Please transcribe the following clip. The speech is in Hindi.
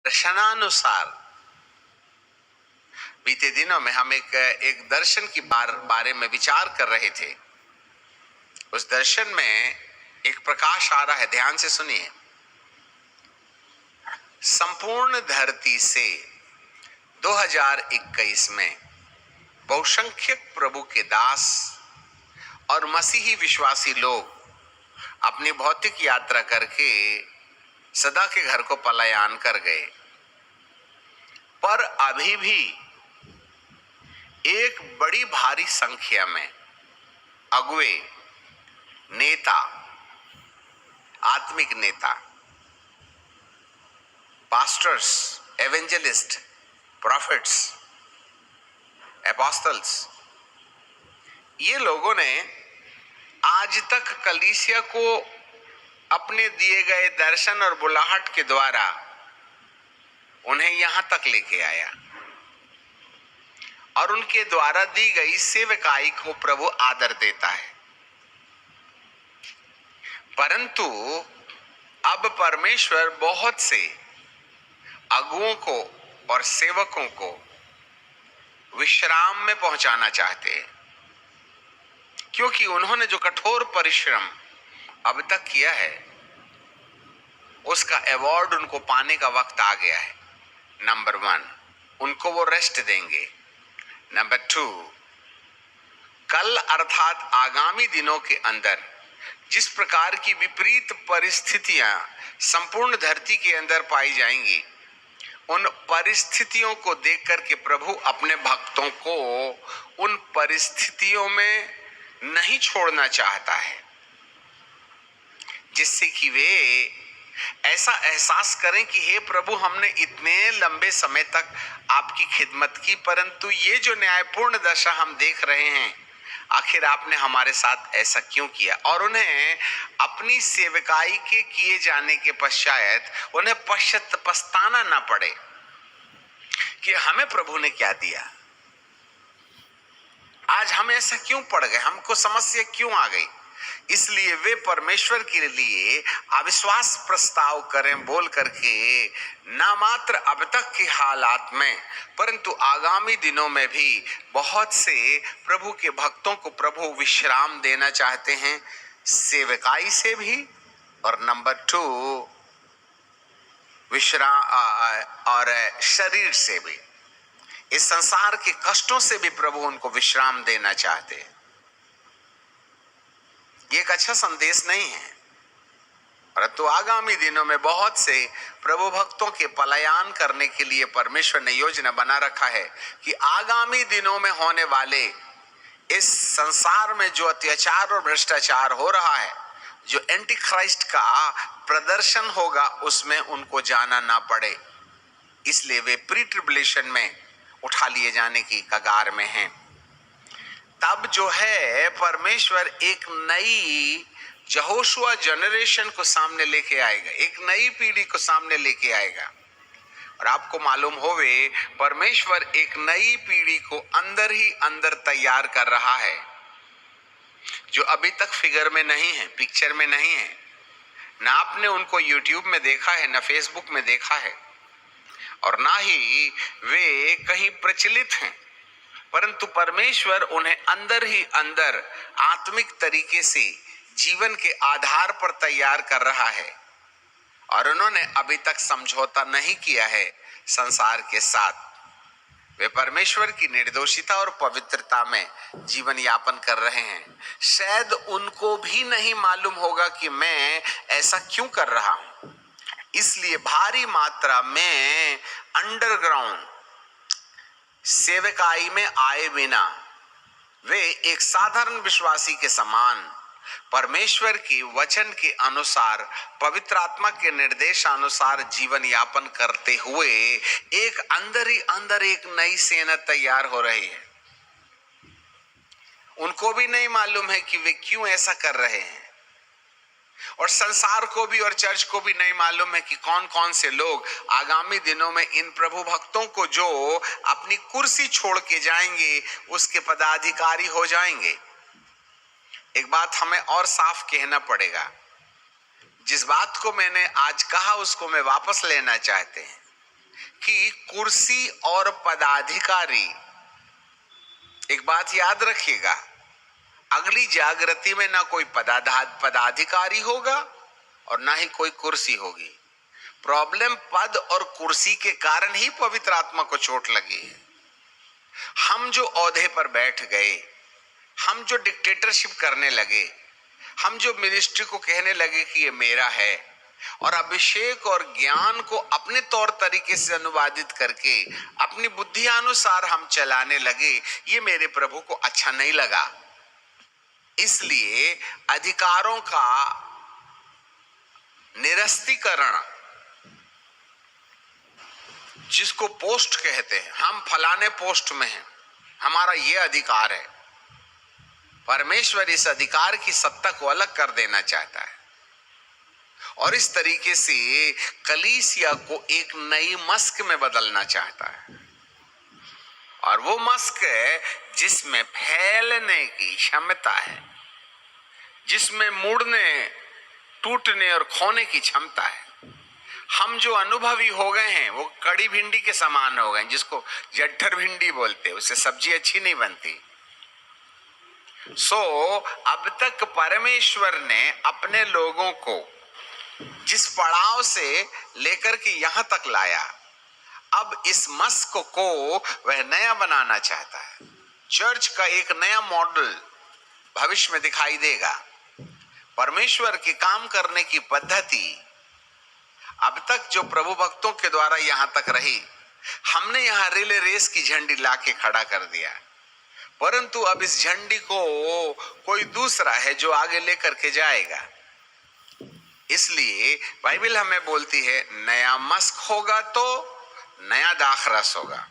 दर्शनानुसार बीते दिनों में हम एक दर्शन की बारे में विचार कर रहे थे। उस दर्शन में एक प्रकाश आ रहा है, ध्यान से सुनिए। संपूर्ण धरती से 2021 में बहुसंख्यक प्रभु के दास और मसीही विश्वासी लोग अपनी भौतिक यात्रा करके सदा के घर को पलायन कर गए, पर अभी भी एक बड़ी भारी संख्या में अगुवे, नेता, आत्मिक नेता, पास्टर्स, एवेंजलिस्ट, प्रॉफिट्स, एपोस्टल्स, ये लोगों ने आज तक कलीसिया को अपने दिए गए दर्शन और बुलाहट के द्वारा उन्हें यहां तक लेके आया और उनके द्वारा दी गई सेवकाई को प्रभु आदर देता है। परंतु अब परमेश्वर बहुत से अगुओं को और सेवकों को विश्राम में पहुंचाना चाहते हैं, क्योंकि उन्होंने जो कठोर परिश्रम अब तक किया है उसका अवार्ड उनको पाने का वक्त आ गया है। नंबर 1, उनको वो रेस्ट देंगे। नंबर 2, कल अर्थात आगामी दिनों के अंदर जिस प्रकार की विपरीत परिस्थितियां संपूर्ण धरती के अंदर पाई जाएंगी, उन परिस्थितियों को देख करके प्रभु अपने भक्तों को उन परिस्थितियों में नहीं छोड़ना चाहता है, जिससे कि वे ऐसा एहसास करें कि हे प्रभु, हमने इतने लंबे समय तक आपकी खिदमत की, परंतु ये जो न्यायपूर्ण दशा हम देख रहे हैं, आखिर आपने हमारे साथ ऐसा क्यों किया। और उन्हें अपनी सेवकाई के किए जाने के पश्चात उन्हें पछताना ना पड़े कि हमें प्रभु ने क्या दिया, आज हम ऐसा क्यों पड़ गए, हमको समस्या क्यों आ गई। इसलिए वे परमेश्वर के लिए अविश्वास प्रस्ताव करें बोल करके ना मात्र अब तक के हालात में, परंतु आगामी दिनों में भी बहुत से प्रभु के भक्तों को प्रभु विश्राम देना चाहते हैं, सेवकाई से भी, और नंबर 2 विश्राम और शरीर से भी, इस संसार के कष्टों से भी प्रभु उनको विश्राम देना चाहते हैं। ये एक अच्छा संदेश नहीं है, परंतु आगामी दिनों में बहुत से प्रभु भक्तों के पलायन करने के लिए परमेश्वर ने योजना बना रखा है कि आगामी दिनों में होने वाले इस संसार में जो अत्याचार और भ्रष्टाचार हो रहा है, जो एंटी क्राइस्ट का प्रदर्शन होगा, उसमें उनको जाना ना पड़े। इसलिए वे प्री ट्रिबुलेशन में उठा लिए जाने की कगार में हैं। तब जो है परमेश्वर एक नई यहोशुआ जनरेशन को सामने लेके आएगा, एक नई पीढ़ी को सामने लेके आएगा। और आपको मालूम होवे, परमेश्वर एक नई पीढ़ी को अंदर ही अंदर तैयार कर रहा है, जो अभी तक फिगर में नहीं है, पिक्चर में नहीं है। ना आपने उनको यूट्यूब में देखा है, ना फेसबुक में देखा है, और ना ही वे कहीं प्रचलित हैं, परंतु परमेश्वर उन्हें अंदर ही अंदर आत्मिक तरीके से जीवन के आधार पर तैयार कर रहा है। और उन्होंने अभी तक समझौता नहीं किया है संसार के साथ। वे परमेश्वर की निर्दोषिता और पवित्रता में जीवन यापन कर रहे हैं। शायद उनको भी नहीं मालूम होगा कि मैं ऐसा क्यों कर रहा हूं। इसलिए भारी मात्रा में अंडरग्राउंड सेवकाई में आए बिना वे एक साधारण विश्वासी के समान परमेश्वर के वचन के अनुसार, पवित्र आत्मा के निर्देशानुसार जीवन यापन करते हुए एक अंदर ही अंदर एक नई सेना तैयार हो रही है। उनको भी नहीं मालूम है कि वे क्यों ऐसा कर रहे हैं, और संसार को भी और चर्च को भी नहीं मालूम है कि कौन कौन से लोग आगामी दिनों में इन प्रभु भक्तों को जो अपनी कुर्सी छोड़ के जाएंगे उसके पदाधिकारी हो जाएंगे। एक बात हमें और साफ कहना पड़ेगा, जिस बात को मैंने आज कहा उसको मैं वापस लेना चाहते हैं। कि कुर्सी और पदाधिकारी, एक बात याद रखिएगा, अगली जागृति में ना कोई पदाधिकारी होगा और ना ही कोई कुर्सी होगी। प्रॉब्लम पद और कुर्सी के कारण ही पवित्र आत्मा को चोट लगी है। हम जो ओहदे पर बैठ गए, हम जो डिक्टेटरशिप करने लगे, हम जो मिनिस्ट्री को कहने लगे कि ये मेरा है, और अभिषेक और ज्ञान को अपने तौर तरीके से अनुवादित करके अपनी बुद्धि अनुसार हम चलाने लगे, ये मेरे प्रभु को अच्छा नहीं लगा। इसलिए अधिकारों का निरस्तीकरण, जिसको पोस्ट कहते हैं, हम फलाने पोस्ट में हैं, हमारा ये अधिकार है, परमेश्वर इस अधिकार की सत्ता को अलग कर देना चाहता है और इस तरीके से कलीसिया को एक नई मस्क में बदलना चाहता है। और वो मस्क है जिसमें फैलने की क्षमता है, जिसमें मुड़ने, टूटने और खोने की क्षमता है। हम जो अनुभवी हो गए हैं वो कड़ी भिंडी के समान हो गए, जिसको जट्ठर भिंडी बोलते हैं, उससे सब्जी अच्छी नहीं बनती। अब तक परमेश्वर ने अपने लोगों को जिस पड़ाव से लेकर के यहां तक लाया, अब इस मस्क को वह नया बनाना चाहता है। चर्च का एक नया मॉडल भविष्य में दिखाई देगा। परमेश्वर के काम करने की पद्धति अब तक जो प्रभु भक्तों के द्वारा यहां तक रही, हमने यहां रिले रेस की झंडी लाके खड़ा कर दिया, परंतु अब इस झंडी को कोई दूसरा है जो आगे लेकर के जाएगा। इसलिए बाइबल हमें बोलती है, नया मस्क होगा तो नया दाखरस होगा।